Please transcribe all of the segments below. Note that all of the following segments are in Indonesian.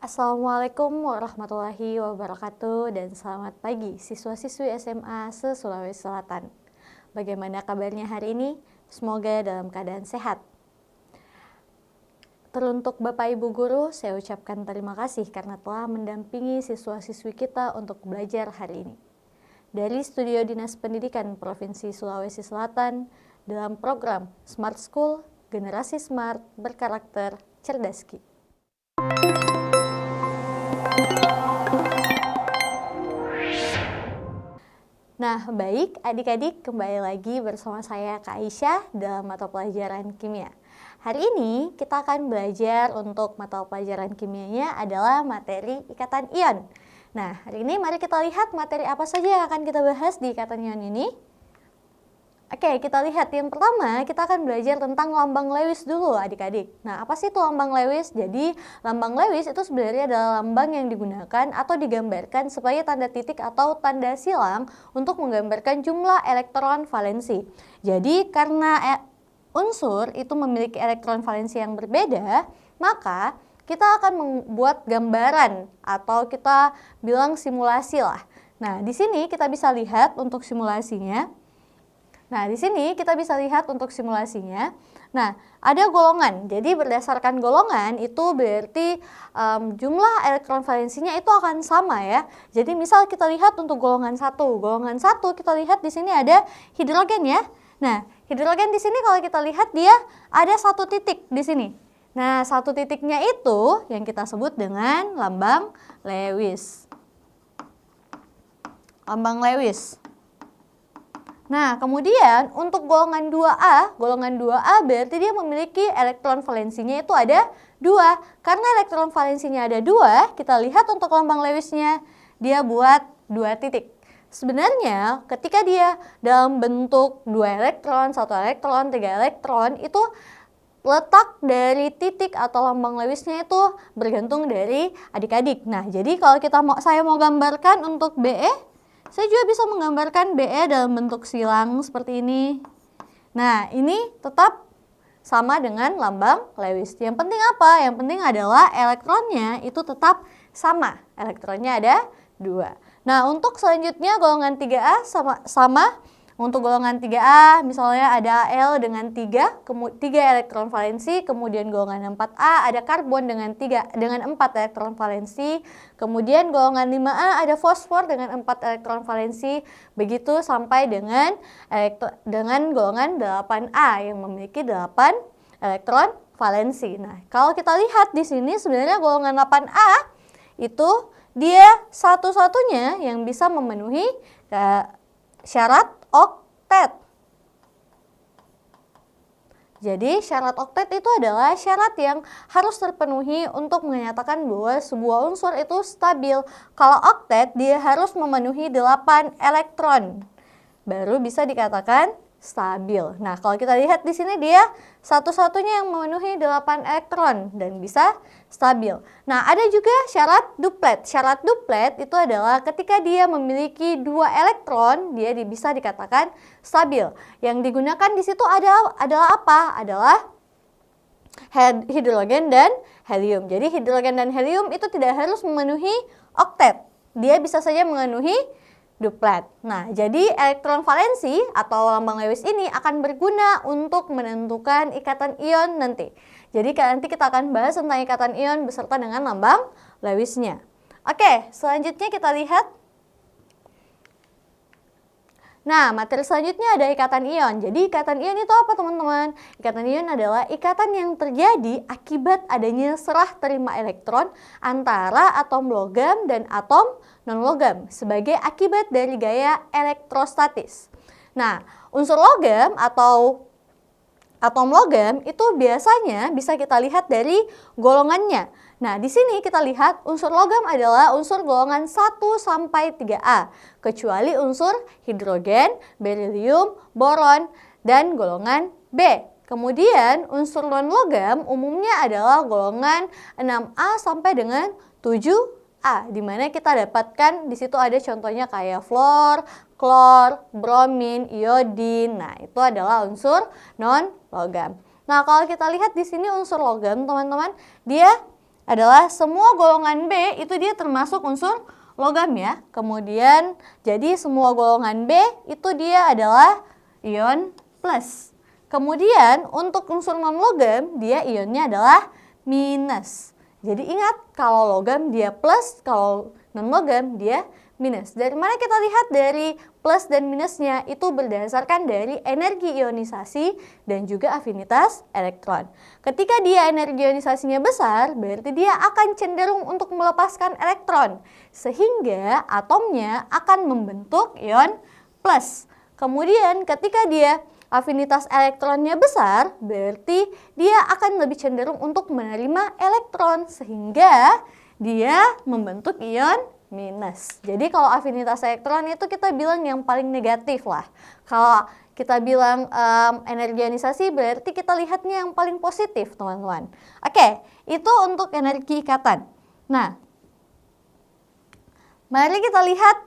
Assalamualaikum warahmatullahi wabarakatuh dan selamat pagi siswa-siswi SMA se-Sulawesi Selatan. Bagaimana kabarnya hari ini? Semoga dalam keadaan sehat. Teruntuk Bapak Ibu Guru, saya ucapkan terima kasih karena telah mendampingi siswa-siswi kita untuk belajar hari ini. Dari Studio Dinas Pendidikan Provinsi Sulawesi Selatan dalam program Smart School, Generasi Smart Berkarakter Cerdas Ki. Nah, baik adik-adik, kembali lagi bersama saya Kak Aisyah dalam mata pelajaran kimia. Hari ini kita akan belajar untuk mata pelajaran kimianya adalah materi ikatan ion. Nah, hari ini mari kita lihat materi apa saja yang akan kita bahas di ikatan ion ini. Oke, kita lihat yang pertama kita akan belajar tentang lambang Lewis dulu adik-adik. Nah, apa sih itu lambang Lewis? Jadi, lambang Lewis itu sebenarnya adalah lambang yang digunakan atau digambarkan sebagai tanda titik atau tanda silang untuk menggambarkan jumlah elektron valensi. Jadi, karena unsur itu memiliki elektron valensi yang berbeda, maka kita akan membuat gambaran atau kita bilang simulasi lah. Nah, di sini kita bisa lihat untuk simulasinya. Nah, di sini kita bisa lihat untuk simulasinya. Nah, ada golongan. Jadi berdasarkan golongan itu berarti jumlah elektron valensinya itu akan sama ya. Jadi misal kita lihat untuk golongan 1. Golongan 1 kita lihat di sini ada hidrogen ya. Nah, hidrogen di sini kalau kita lihat dia ada satu titik di sini. Nah, satu titiknya itu yang kita sebut dengan lambang Lewis. Lambang Lewis. Nah, kemudian untuk golongan 2A berarti dia memiliki elektron valensinya itu ada 2. Karena elektron valensinya ada 2, kita lihat untuk lambang Lewisnya, dia buat 2 titik. Sebenarnya ketika dia dalam bentuk 2 elektron, 1 elektron, 3 elektron, itu letak dari titik atau lambang Lewisnya itu bergantung dari adik-adik. Nah, jadi kalau saya mau gambarkan untuk BE, saya juga bisa menggambarkan BE dalam bentuk silang seperti ini. Nah, ini tetap sama dengan lambang Lewis. Yang penting apa? Yang penting adalah elektronnya itu tetap sama. Elektronnya ada 2. Nah, untuk selanjutnya golongan 3A sama. Untuk golongan 3A misalnya ada Al dengan 3 elektron valensi, kemudian golongan 4A ada karbon dengan 4 elektron valensi, kemudian golongan 5A ada fosfor dengan 4 elektron valensi, begitu sampai dengan golongan 8A yang memiliki 8 elektron valensi. Nah, kalau kita lihat di sini sebenarnya golongan 8A itu dia satu-satunya yang bisa memenuhi syarat oktet. Jadi syarat oktet itu adalah syarat yang harus terpenuhi untuk menyatakan bahwa sebuah unsur itu stabil. Kalau oktet dia harus memenuhi 8 elektron. Baru bisa dikatakan stabil. Nah, kalau kita lihat di sini dia satu-satunya yang memenuhi 8 elektron dan bisa stabil. Nah, ada juga syarat duplet. Syarat duplet itu adalah ketika dia memiliki 2 elektron, dia bisa dikatakan stabil. Yang digunakan di situ adalah apa? Adalah hidrogen dan helium. Jadi hidrogen dan helium itu tidak harus memenuhi oktet. Dia bisa saja memenuhi duplet. Nah, jadi elektron valensi atau lambang Lewis ini akan berguna untuk menentukan ikatan ion nanti. Jadi nanti kita akan bahas tentang ikatan ion beserta dengan lambang Lewisnya. Oke, selanjutnya kita lihat. Nah, materi selanjutnya ada ikatan ion. Jadi ikatan ion itu apa teman-teman? Ikatan ion adalah ikatan yang terjadi akibat adanya serah terima elektron antara atom logam dan atom non-logam sebagai akibat dari gaya elektrostatis. Nah, unsur logam atau atom logam itu biasanya bisa kita lihat dari golongannya. Nah, di sini kita lihat unsur logam adalah unsur golongan 1 sampai 3A, kecuali unsur hidrogen, berilium, boron, dan golongan B. Kemudian unsur non-logam umumnya adalah golongan 6A sampai dengan 7A, di mana kita dapatkan di situ ada contohnya kayak fluor, klor, bromin, iodin. Nah, itu adalah unsur non-logam. Nah, kalau kita lihat di sini unsur logam, teman-teman, dia adalah semua golongan B itu dia termasuk unsur logam ya. Kemudian jadi semua golongan B itu dia adalah ion plus. Kemudian untuk unsur non-logam dia ionnya adalah minus. Jadi ingat, kalau logam dia plus, kalau non-logam dia minus. Dari mana kita lihat dari plus dan minusnya? Itu berdasarkan dari energi ionisasi dan juga afinitas elektron. Ketika dia energi ionisasinya besar, berarti dia akan cenderung untuk melepaskan elektron, sehingga atomnya akan membentuk ion plus. Kemudian ketika dia afinitas elektronnya besar, berarti dia akan lebih cenderung untuk menerima elektron, sehingga dia membentuk ion minus. Jadi kalau afinitas elektron itu kita bilang yang paling negatif lah. Kalau kita bilang energi ionisasi, berarti kita lihatnya yang paling positif, teman-teman. Oke, itu untuk energi ikatan. Nah, mari kita lihat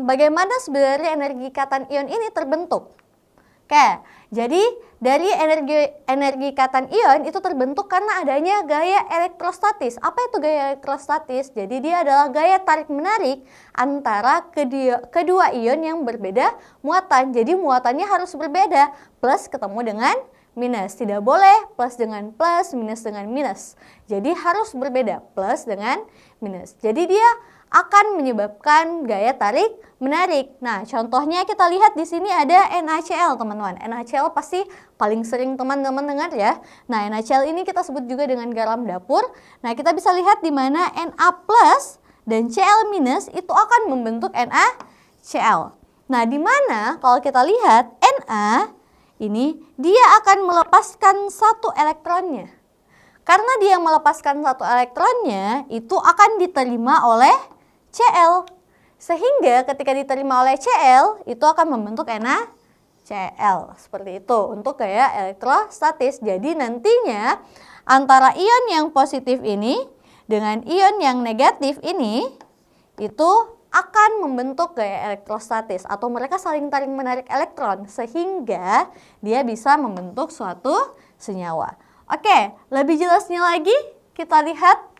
bagaimana sebenarnya energi ikatan ion ini terbentuk. Oke, jadi dari energi ikatan ion itu terbentuk karena adanya gaya elektrostatis. Apa itu gaya elektrostatis? Jadi dia adalah gaya tarik-menarik antara kedua ion yang berbeda muatan. Jadi muatannya harus berbeda, plus ketemu dengan minus. Tidak boleh plus dengan plus, minus dengan minus. Jadi harus berbeda, plus dengan minus. Jadi dia akan menyebabkan gaya tarik menarik. Nah, contohnya kita lihat di sini ada NaCl, teman-teman. NaCl pasti paling sering teman-teman dengar ya. Nah, NaCl ini kita sebut juga dengan garam dapur. Nah, kita bisa lihat di mana Na plus dan Cl minus itu akan membentuk NaCl. Nah, di mana kalau kita lihat Na ini dia akan melepaskan satu elektronnya. Karena dia melepaskan satu elektronnya, itu akan diterima oleh Cl. Sehingga ketika diterima oleh Cl, itu akan membentuk NaCl. Seperti itu untuk gaya elektrostatis. Jadi nantinya antara ion yang positif ini dengan ion yang negatif ini, itu akan membentuk gaya elektrostatis. Atau mereka saling tarik menarik elektron, sehingga dia bisa membentuk suatu senyawa. Oke, lebih jelasnya lagi kita lihat.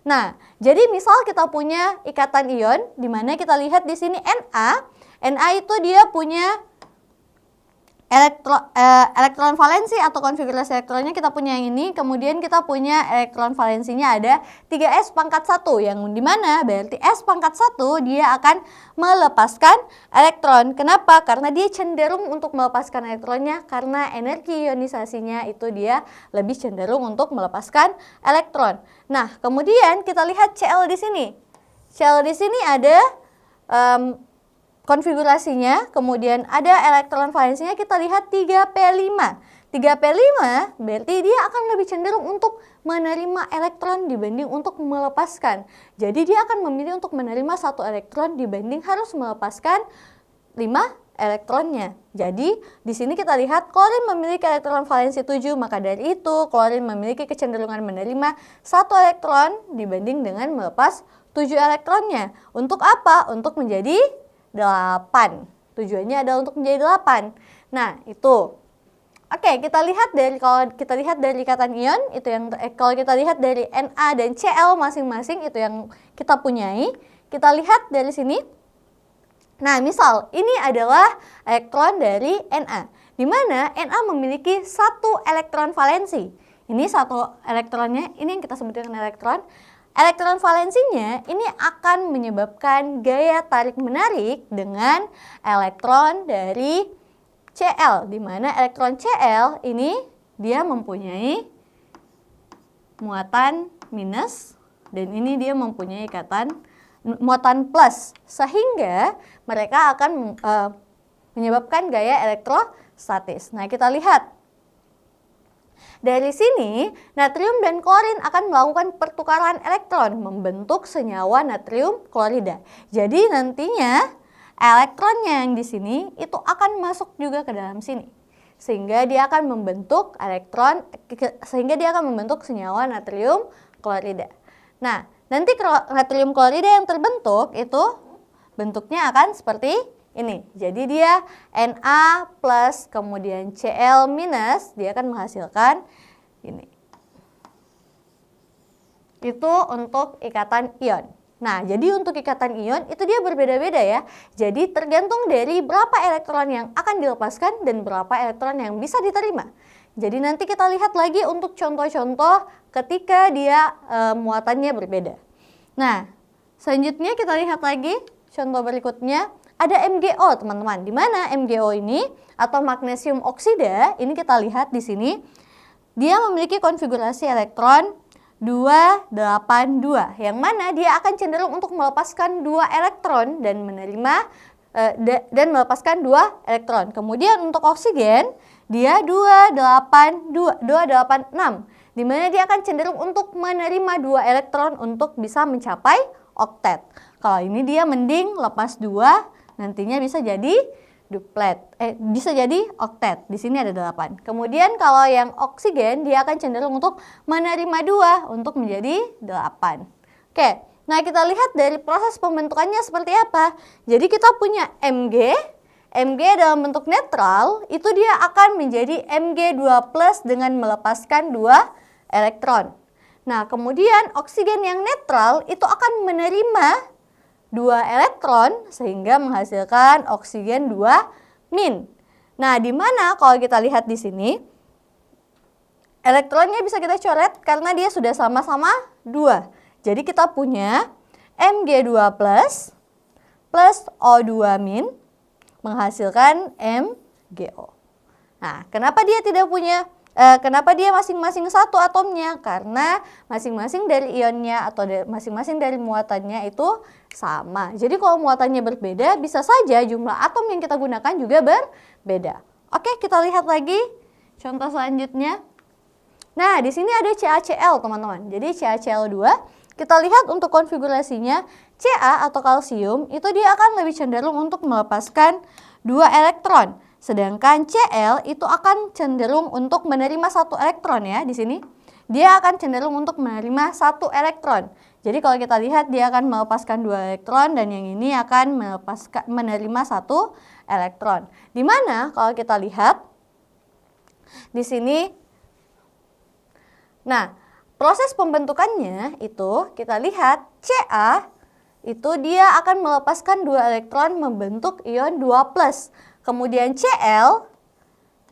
Nah, jadi misal kita punya ikatan ion, di mana kita lihat di sini Na. Na itu dia punya elektron valensi atau konfigurasi elektronnya kita punya yang ini. Kemudian kita punya elektron valensinya ada 3s pangkat 1, yang dimana berarti s pangkat 1 dia akan melepaskan elektron. Kenapa? Karena dia cenderung untuk melepaskan elektronnya, karena energi ionisasinya itu dia lebih cenderung untuk melepaskan elektron. Nah, kemudian kita lihat Cl di sini. Cl di sini ada konfigurasinya, kemudian ada elektron valensinya, kita lihat 3p5. 3p5 berarti dia akan lebih cenderung untuk menerima elektron dibanding untuk melepaskan. Jadi dia akan memilih untuk menerima satu elektron dibanding harus melepaskan 5 elektronnya. Jadi di sini kita lihat klorin memiliki elektron valensi 7, maka dari itu klorin memiliki kecenderungan menerima satu elektron dibanding dengan melepas 7 elektronnya. Untuk apa? Untuk menjadi 8. Tujuannya adalah untuk menjadi 8. Nah, itu. Oke, kita lihat dari kalau kita lihat dari ikatan ion itu yang kalau kita lihat dari Na dan Cl masing-masing itu yang kita punyai. Kita lihat dari sini. Nah, misal ini adalah elektron dari Na, di mana Na memiliki satu elektron valensi. Ini satu elektronnya, ini yang kita sebut dengan elektron. Elektron valensinya ini akan menyebabkan gaya tarik-menarik dengan elektron dari Cl, di mana elektron Cl ini dia mempunyai muatan minus dan ini dia mempunyai ikatan muatan plus, sehingga mereka akan menyebabkan gaya elektrostatis. Nah, kita lihat. Dari sini, natrium dan klorin akan melakukan pertukaran elektron membentuk senyawa natrium klorida. Jadi nantinya elektronnya yang di sini itu akan masuk juga ke dalam sini. Sehingga dia akan membentuk senyawa natrium klorida. Nah, nanti natrium klorida yang terbentuk itu bentuknya akan seperti ini. Jadi dia Na plus kemudian Cl minus, dia akan menghasilkan ini. Itu untuk ikatan ion. Nah, jadi untuk ikatan ion itu dia berbeda-beda ya. Jadi tergantung dari berapa elektron yang akan dilepaskan dan berapa elektron yang bisa diterima. Jadi nanti kita lihat lagi untuk contoh-contoh ketika dia muatannya berbeda. Nah, selanjutnya kita lihat lagi contoh berikutnya. Ada MgO teman-teman. Di mana MgO ini atau magnesium oksida, ini kita lihat di sini. Dia memiliki konfigurasi elektron 282, yang mana dia akan cenderung untuk melepaskan 2 elektron dan menerima dan melepaskan 2 elektron. Kemudian untuk oksigen dia 286, di mana dia akan cenderung untuk menerima 2 elektron untuk bisa mencapai oktet. Kalau ini dia mending lepas 2, nantinya bisa jadi duplet, bisa jadi oktet. Di sini ada 8. Kemudian kalau yang oksigen dia akan cenderung untuk menerima 2 untuk menjadi 8. Oke, nah kita lihat dari proses pembentukannya seperti apa. Jadi kita punya Mg dalam bentuk netral itu dia akan menjadi Mg2+ dengan melepaskan 2 elektron. Nah, kemudian oksigen yang netral itu akan menerima 2 elektron sehingga menghasilkan oksigen 2-. Nah, di mana kalau kita lihat di sini elektronnya bisa kita coret karena dia sudah sama-sama 2. Jadi kita punya Mg2+ plus O2- menghasilkan MgO. Nah, kenapa dia tidak punya kenapa dia masing-masing satu atomnya? Karena masing-masing dari ionnya atau masing-masing dari muatannya itu sama. Jadi kalau muatannya berbeda, bisa saja jumlah atom yang kita gunakan juga berbeda. Oke, kita lihat lagi contoh selanjutnya. Nah, di sini ada CaCl, teman-teman. Jadi CaCl2, kita lihat untuk konfigurasinya, Ca atau kalsium itu dia akan lebih cenderung untuk melepaskan 2 elektron. Sedangkan Cl itu akan cenderung untuk menerima 1 elektron ya di sini. Dia akan cenderung untuk menerima 1 elektron. Jadi kalau kita lihat dia akan melepaskan 2 elektron dan yang ini akan menerima 1 elektron. Di mana kalau kita lihat di sini, nah proses pembentukannya itu kita lihat Ca itu dia akan melepaskan 2 elektron membentuk ion 2+. Kemudian Cl,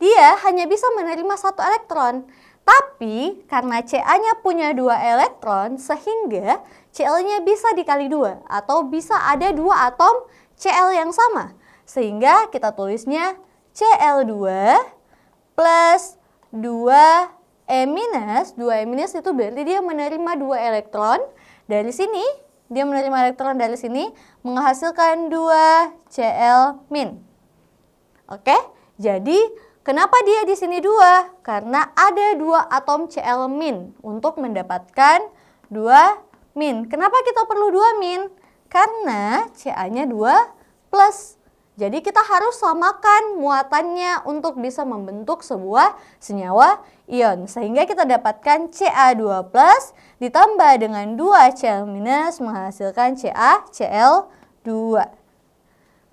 dia hanya bisa menerima 1 elektron. Tapi karena Ca-nya punya 2 elektron, sehingga Cl-nya bisa dikali 2. Atau bisa ada 2 atom Cl yang sama. Sehingga kita tulisnya Cl2 plus 2E-. 2E- itu berarti dia menerima 2 elektron dari sini. Dia menerima elektron dari sini menghasilkan 2 Cl-. Oke, jadi kenapa dia di sini 2? Karena ada 2 atom Cl- untuk mendapatkan 2-. Kenapa kita perlu 2-? Karena Ca-nya 2+. Jadi kita harus samakan muatannya untuk bisa membentuk sebuah senyawa ion. Sehingga kita dapatkan Ca2+ ditambah dengan 2 Cl- menghasilkan CaCl2.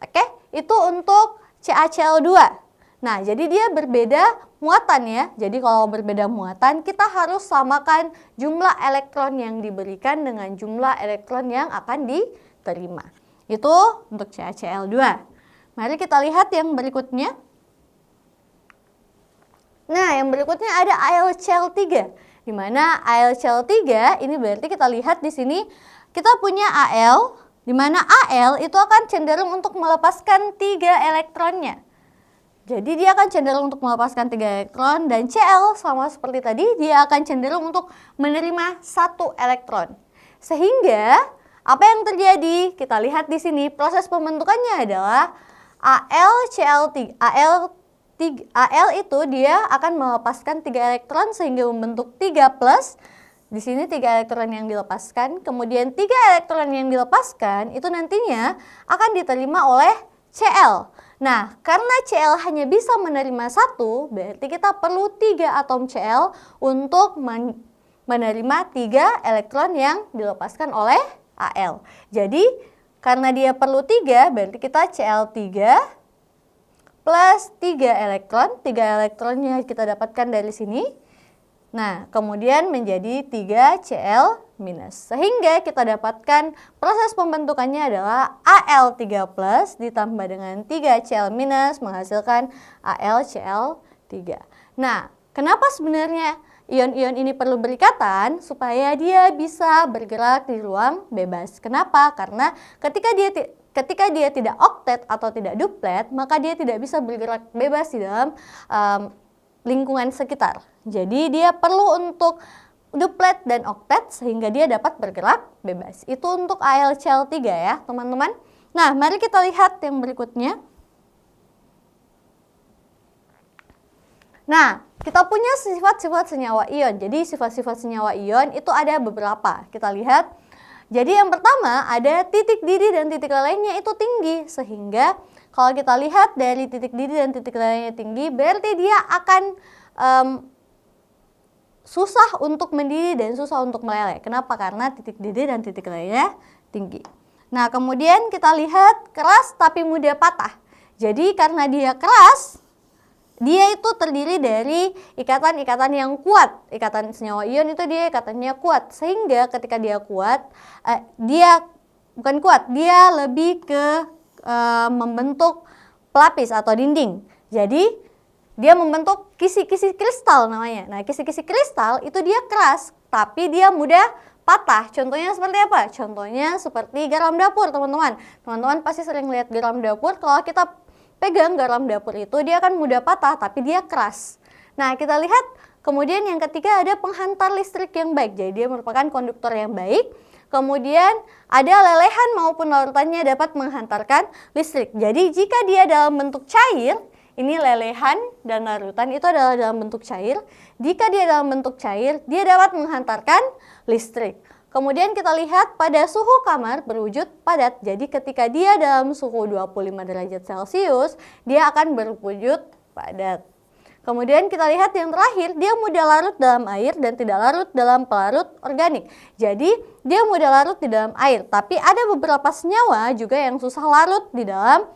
Oke, itu untuk CaCl2. Nah, jadi dia berbeda muatan ya. Jadi kalau berbeda muatan, kita harus samakan jumlah elektron yang diberikan dengan jumlah elektron yang akan diterima. Itu untuk CaCl2. Mari kita lihat yang berikutnya. Nah, yang berikutnya ada AlCl3. Di mana AlCl3 ini berarti kita lihat di sini kita punya Al, di mana Al itu akan cenderung untuk melepaskan 3 elektronnya. Jadi dia akan cenderung untuk melepaskan 3 elektron dan Cl sama seperti tadi dia akan cenderung untuk menerima 1 elektron. Sehingga apa yang terjadi? Kita lihat di sini proses pembentukannya adalah AlCl3. Al itu dia akan melepaskan 3 elektron sehingga membentuk 3+. Di sini 3 elektron yang dilepaskan, kemudian 3 elektron yang dilepaskan itu nantinya akan diterima oleh Cl. Nah, karena Cl hanya bisa menerima 1, berarti kita perlu 3 atom Cl untuk menerima 3 elektron yang dilepaskan oleh Al. Jadi, karena dia perlu 3, berarti kita Cl3 plus 3 elektron. 3 elektronnya kita dapatkan dari sini. Nah, kemudian menjadi 3Cl-. Sehingga kita dapatkan proses pembentukannya adalah Al3+ ditambah dengan 3Cl- menghasilkan AlCl3. Nah, kenapa sebenarnya ion-ion ini perlu berikatan? Supaya dia bisa bergerak di ruang bebas. Kenapa? Karena ketika dia tidak oktet atau tidak duplet, maka dia tidak bisa bergerak bebas di dalam lingkungan sekitar. Jadi dia perlu untuk duplet dan oktet sehingga dia dapat bergerak bebas. Itu untuk AlCl3 ya teman-teman. Nah, mari kita lihat yang berikutnya. Nah, kita punya sifat-sifat senyawa ion. Jadi sifat-sifat senyawa ion itu ada beberapa. Kita lihat. Jadi yang pertama ada titik didih dan titik lelehnya itu tinggi. Sehingga kalau kita lihat dari titik didih dan titik lelehnya tinggi, berarti dia akan susah untuk mendidih dan susah untuk meleleh. Kenapa? Karena titik didih dan titik lelehnya tinggi. Nah, kemudian kita lihat keras tapi mudah patah. Jadi karena dia keras, dia itu terdiri dari ikatan-ikatan yang kuat. Ikatan senyawa ion itu dia ikatannya kuat. Sehingga ketika dia kuat, dia bukan kuat, dia lebih ke membentuk pelapis atau dinding. Jadi dia membentuk kisi-kisi kristal namanya. Nah, kisi-kisi kristal itu dia keras, tapi dia mudah patah. Contohnya seperti apa? Contohnya seperti garam dapur, teman-teman. Teman-teman pasti sering lihat garam dapur. Kalau kita pegang garam dapur itu, dia akan mudah patah, tapi dia keras. Nah, kita lihat kemudian yang ketiga ada penghantar listrik yang baik. Jadi dia merupakan konduktor yang baik. Kemudian ada lelehan maupun larutannya dapat menghantarkan listrik. Jadi jika dia dalam bentuk cair, ini lelehan dan larutan itu adalah dalam bentuk cair. Jika dia dalam bentuk cair, dia dapat menghantarkan listrik. Kemudian kita lihat pada suhu kamar berwujud padat. Jadi ketika dia dalam suhu 25 derajat Celcius, dia akan berwujud padat. Kemudian kita lihat yang terakhir, dia mudah larut dalam air dan tidak larut dalam pelarut organik. Jadi dia mudah larut di dalam air, tapi ada beberapa senyawa juga yang susah larut di dalam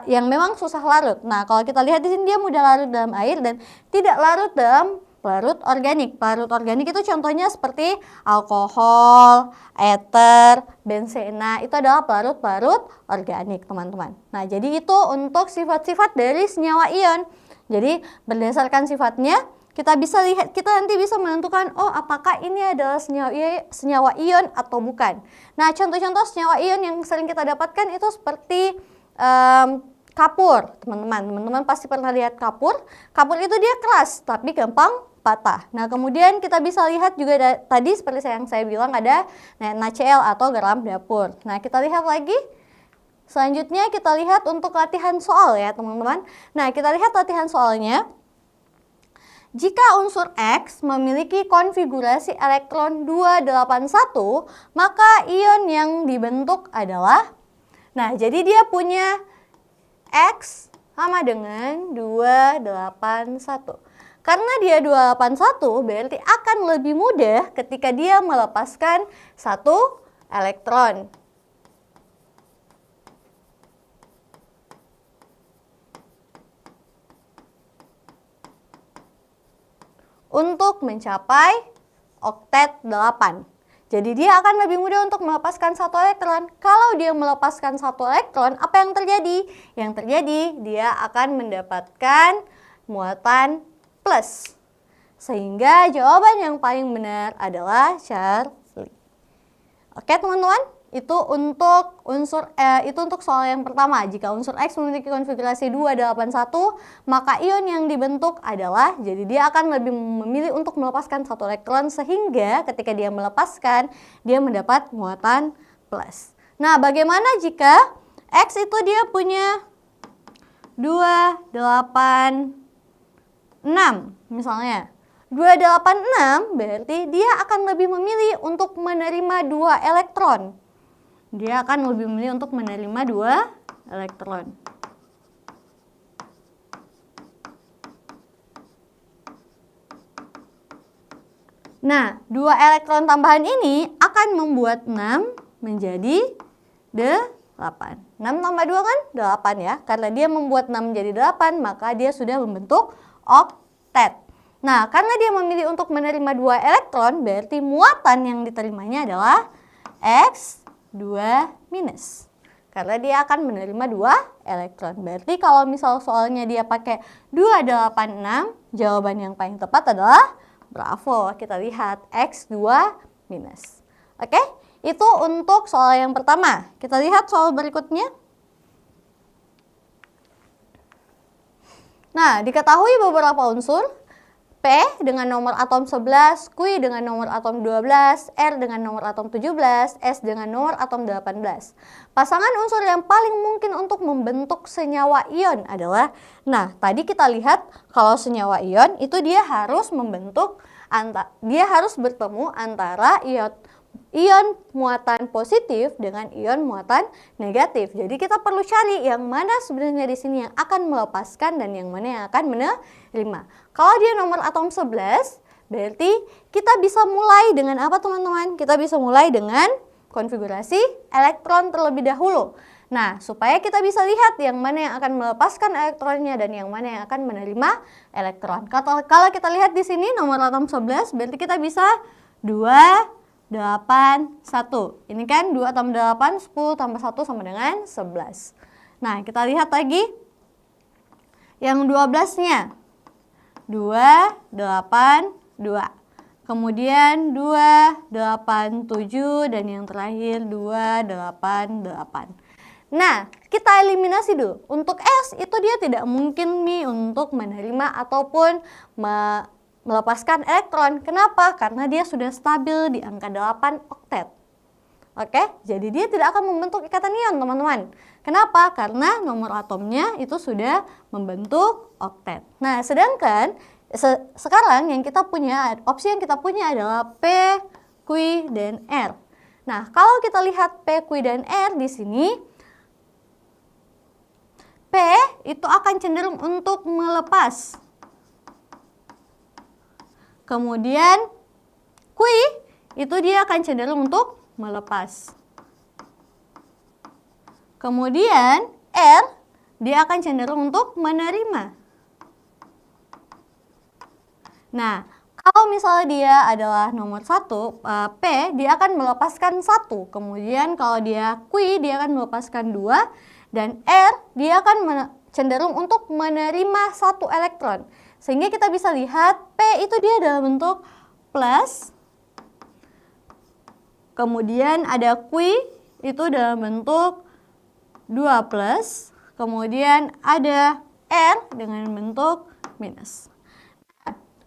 yang memang susah larut. Nah, kalau kita lihat di sini dia mudah larut dalam air dan tidak larut dalam pelarut organik. Pelarut organik itu contohnya seperti alkohol, eter, benzena. Itu adalah pelarut-pelarut organik, teman-teman. Nah, jadi itu untuk sifat-sifat dari senyawa ion. Jadi, berdasarkan sifatnya kita bisa lihat, kita nanti bisa menentukan apakah ini adalah senyawa ion atau bukan. Nah, contoh-contoh senyawa ion yang sering kita dapatkan itu seperti kapur, teman-teman. Teman-teman pasti pernah lihat kapur. Kapur itu dia keras, tapi gampang patah. Nah, kemudian kita bisa lihat juga tadi seperti yang saya bilang ada NaCl atau garam dapur. Nah, kita lihat lagi. Selanjutnya kita lihat untuk latihan soal ya, teman-teman. Nah, kita lihat latihan soalnya. Jika unsur X memiliki konfigurasi elektron 281, maka ion yang dibentuk adalah, nah, jadi dia punya X sama dengan 281. Karena dia 281 berarti akan lebih mudah ketika dia melepaskan satu elektron. Untuk mencapai oktet 8. Jadi dia akan lebih mudah untuk melepaskan satu elektron. Kalau dia melepaskan satu elektron, apa yang terjadi? Yang terjadi dia akan mendapatkan muatan plus. Sehingga jawaban yang paling benar adalah Charlie. Oke, teman-teman? Itu untuk soal yang pertama. Jika unsur X memiliki konfigurasi 281, maka ion yang dibentuk adalah, jadi dia akan lebih memilih untuk melepaskan satu elektron sehingga ketika dia melepaskan, dia mendapat muatan plus. Nah, bagaimana jika X itu dia punya 286 misalnya. 286 berarti dia akan lebih memilih untuk menerima 2 elektron. Dia akan lebih memilih untuk menerima 2 elektron. Nah, 2 elektron tambahan ini akan membuat 6 menjadi 8. 6 tambah 2 kan 8 ya. Karena dia membuat 6 menjadi 8, maka dia sudah membentuk oktet. Nah, karena dia memilih untuk menerima 2 elektron, berarti muatan yang diterimanya adalah X2 minus. Karena dia akan menerima 2 elektron. Berarti kalau misal soalnya dia pakai 286, jawaban yang paling tepat adalah bravo. Kita lihat X2 minus. Oke, itu untuk soal yang pertama. Kita lihat soal berikutnya. Nah, diketahui beberapa unsur P dengan nomor atom 11, Q dengan nomor atom 12, R dengan nomor atom 17, S dengan nomor atom 18. Pasangan unsur yang paling mungkin untuk membentuk senyawa ion adalah, nah tadi kita lihat kalau senyawa ion itu dia harus bertemu antara ion muatan positif dengan ion muatan negatif. Jadi kita perlu cari yang mana sebenarnya di sini yang akan melepaskan dan yang mana yang akan menerima. Kalau dia nomor atom 11, berarti kita bisa mulai dengan apa teman-teman? Kita bisa mulai dengan konfigurasi elektron terlebih dahulu. Nah, supaya kita bisa lihat yang mana yang akan melepaskan elektronnya dan yang mana yang akan menerima elektron. Kalau kita lihat di sini nomor atom 11, berarti kita bisa 2, 8, 1. Ini kan 2 tambah 8, 10 tambah 1 sama dengan 11. Nah, kita lihat lagi yang 12-nya. 2, 8, 2. Kemudian 2, 8, 7. Dan yang terakhir 2, 8, 8. Nah, kita eliminasi dulu. Untuk S itu dia tidak mungkin nih untuk menerima ataupun melepaskan elektron. Kenapa? Karena dia sudah stabil di angka 8 oktet. Oke, jadi dia tidak akan membentuk ikatan ion, teman-teman. Kenapa? Karena nomor atomnya itu sudah membentuk oktet. Nah, sedangkan sekarang yang kita punya, opsi yang kita punya adalah P, Q, dan R. Nah, kalau kita lihat P, Q, dan R di sini, P itu akan cenderung untuk melepas. Kemudian Q itu dia akan cenderung untuk melepas. Kemudian R dia akan cenderung untuk menerima. Nah, kalau misalnya dia adalah nomor 1, P dia akan melepaskan 1. Kemudian kalau dia Q dia akan melepaskan 2. Dan R dia akan cenderung untuk menerima 1 elektron. Sehingga kita bisa lihat P itu dia dalam bentuk plus. Kemudian ada Q itu dalam bentuk 2 plus. Kemudian ada R dengan bentuk minus.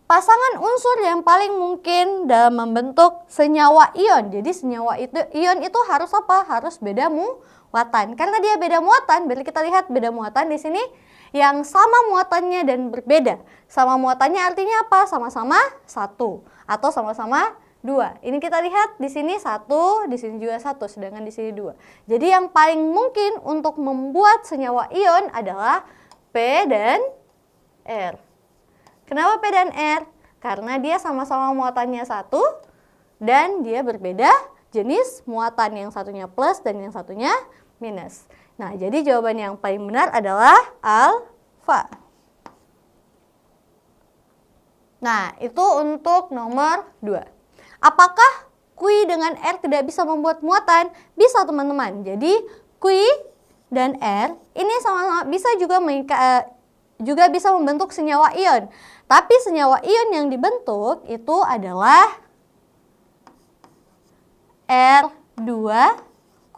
Pasangan unsur yang paling mungkin dalam membentuk senyawa ion. Jadi senyawa ion itu harus apa? Harus beda muatan. Karena dia beda muatan, berarti kita lihat beda muatan di sini yang sama muatannya dan berbeda. Sama muatannya artinya apa? Sama-sama 1 atau sama-sama 2. Ini kita lihat di sini 1, di sini juga 1, sedangkan di sini 2. Jadi yang paling mungkin untuk membuat senyawa ion adalah P dan R. Kenapa P dan R? Karena dia sama-sama muatannya 1 dan dia berbeda jenis muatan, yang satunya plus dan yang satunya minus. Nah, jadi jawaban yang paling benar adalah alfa. Nah, itu untuk nomor 2. Apakah Q dengan R tidak bisa membuat muatan? Bisa, teman-teman. Jadi Q dan R ini sama-sama bisa juga bisa membentuk senyawa ion. Tapi senyawa ion yang dibentuk itu adalah R2Q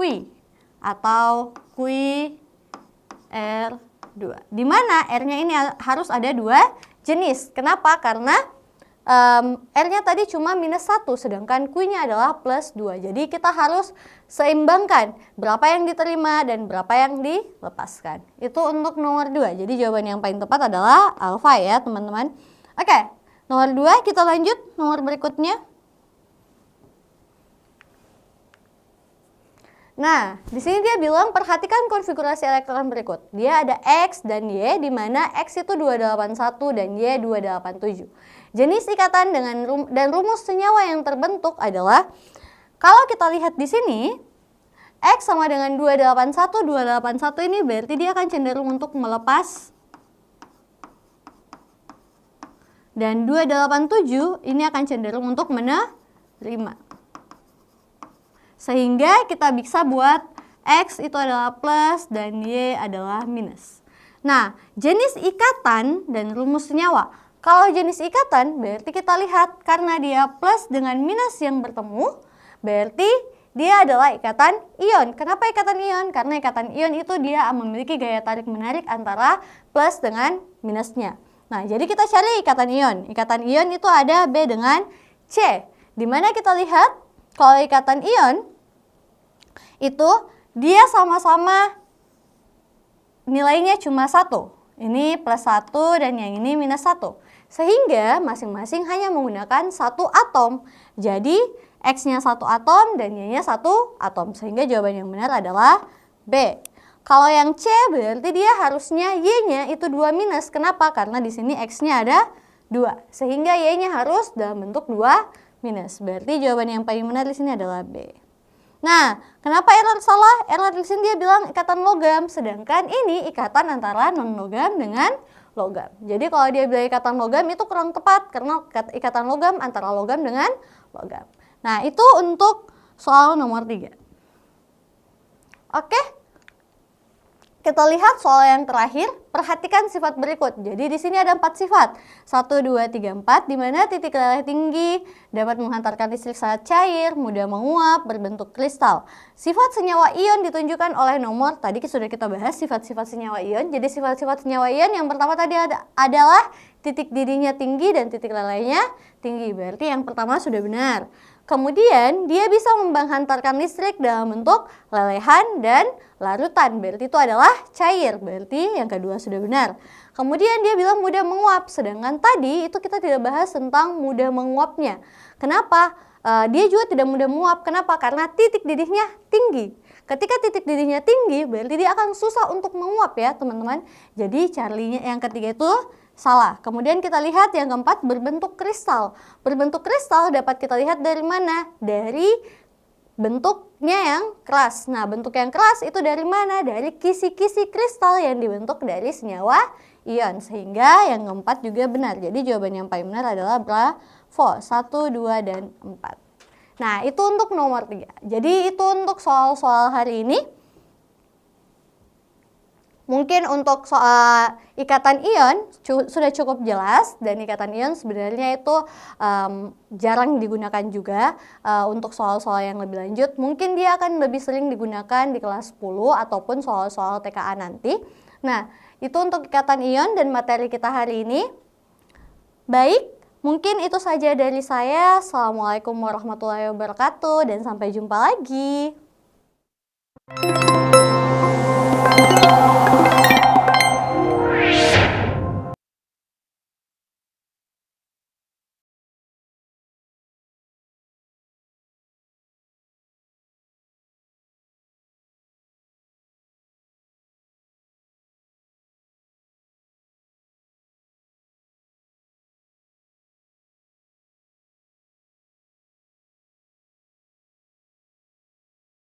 atau QR2. Di mana R-nya ini harus ada 2 jenis. Kenapa? Karena R-nya tadi cuma minus 1, sedangkan Q-nya adalah plus 2. Jadi kita harus seimbangkan berapa yang diterima dan berapa yang dilepaskan. Itu untuk nomor 2. Jadi jawaban yang paling tepat adalah alfa ya, teman-teman. Oke, nomor 2 kita lanjut nomor berikutnya. Nah, di sini dia bilang perhatikan konfigurasi elektron berikut. Dia ada X dan Y, di mana X itu 281 dan Y 287. Jenis ikatan dan rumus senyawa yang terbentuk adalah, kalau kita lihat di sini, X sama dengan 281, 281 ini berarti dia akan cenderung untuk melepas dan 287 ini akan cenderung untuk menerima. Sehingga kita bisa buat X itu adalah plus dan Y adalah minus. Nah, jenis ikatan dan rumus senyawa. Kalau jenis ikatan berarti kita lihat karena dia plus dengan minus yang bertemu, berarti dia adalah ikatan ion. Kenapa ikatan ion? Karena ikatan ion itu dia memiliki gaya tarik-menarik antara plus dengan minusnya. Nah, jadi kita cari ikatan ion. Ikatan ion itu ada B dengan C. Dimana kita lihat kalau ikatan ion itu dia sama-sama nilainya cuma 1. Ini plus 1 dan yang ini minus 1. Sehingga masing-masing hanya menggunakan 1 atom. Jadi X-nya 1 atom dan Y-nya 1 atom. Sehingga jawaban yang benar adalah B. Kalau yang C berarti dia harusnya Y-nya itu 2 minus. Kenapa? Karena di sini X-nya ada 2. Sehingga Y-nya harus dalam bentuk 2 minus. Berarti jawaban yang paling benar di sini adalah B. Nah, kenapa error salah? Error di sini dia bilang ikatan logam. Sedangkan ini ikatan antara non-logam dengan logam. Jadi kalau dia bilang ikatan logam itu kurang tepat. Karena ikatan logam antara logam dengan logam. Nah, itu untuk soal nomor 3. Oke. Kita lihat soal yang terakhir, perhatikan sifat berikut. Jadi di sini ada 4 sifat. 1, 2, 3, 4, di mana titik leleh tinggi, dapat menghantarkan listrik saat cair, mudah menguap, berbentuk kristal. Sifat senyawa ion ditunjukkan oleh nomor, tadi sudah kita bahas sifat-sifat senyawa ion. Jadi sifat-sifat senyawa ion yang pertama tadi adalah titik didihnya tinggi dan titik lelehnya tinggi. Berarti yang pertama sudah benar. Kemudian dia bisa menghantarkan listrik dalam bentuk lelehan dan larutan. Berarti itu adalah cair. Berarti yang kedua sudah benar. Kemudian dia bilang mudah menguap. Sedangkan tadi itu kita tidak bahas tentang mudah menguapnya. Kenapa? Dia juga tidak mudah menguap. Kenapa? Karena titik didihnya tinggi. Ketika titik didihnya tinggi, berarti dia akan susah untuk menguap ya teman-teman. Jadi Charlie-nya yang ketiga itu salah. Kemudian kita lihat yang keempat, berbentuk kristal. Berbentuk kristal dapat kita lihat dari mana? Dari bentuknya yang keras. Nah, bentuk yang keras itu dari mana? Dari kisi-kisi kristal yang dibentuk dari senyawa ion. Sehingga yang keempat juga benar. Jadi jawaban yang paling benar adalah bravo. 1, 2, dan 4. Nah, itu untuk nomor 3. Jadi itu untuk soal-soal hari ini. Mungkin untuk soal ikatan ion sudah cukup jelas, dan ikatan ion sebenarnya itu jarang digunakan juga untuk soal-soal yang lebih lanjut. Mungkin dia akan lebih sering digunakan di kelas 10 ataupun soal-soal TKA nanti. Nah, itu untuk ikatan ion dan materi kita hari ini. Baik, mungkin itu saja dari saya. Assalamualaikum warahmatullahi wabarakatuh dan sampai jumpa lagi.